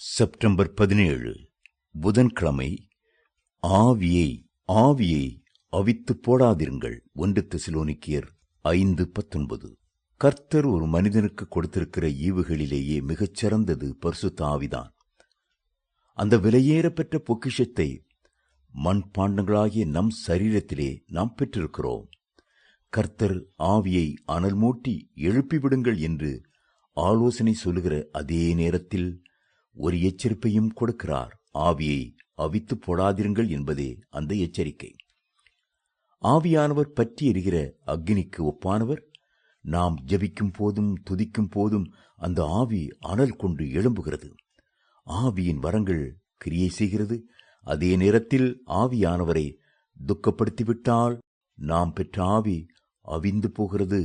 September 17 புதன்கிழமை. ஆவியை ஆவியை அவித்து போடாதிருங்கள். 1 தெசலோனிக்கேயர் 5:19. கர்த்தர் ஒரு மனிதனுக்கு கொடுத்திருக்கிற ஈவுகளிலேயே மிகச்சிறந்தது பரிசுத்த ஆவிதான். அந்த விலையேற பெற்ற பொக்கிஷத்தை மண்பாண்டங்களாகிய நம் சரீரத்திலே நாம் பெற்றிருக்கிறோம். கர்த்தர் ஆவியை அனல் மூட்டி எழுப்பிவிடுங்கள் என்று ஆலோசனை சொல்லுகிற அதே நேரத்தில் ஒரு எச்சரிப்பையும் கொடுக்கிறார். ஆவியை அவித்து போடாதிருங்கள் என்பதே அந்த எச்சரிக்கை. ஆவியானவர் பற்றி எரிகிற அக்னிக்கு ஒப்பானவர். நாம் ஜெபிக்கும் போதும் துதிக்கும் போதும் அந்த ஆவி அனல் கொண்டு எழும்புகிறது. ஆவியின் வரங்கள் கிரியை செய்கிறது. அதே நேரத்தில் ஆவியானவரை துக்கப்படுத்திவிட்டால் நாம் பெற்ற ஆவி அவிந்து போகிறது.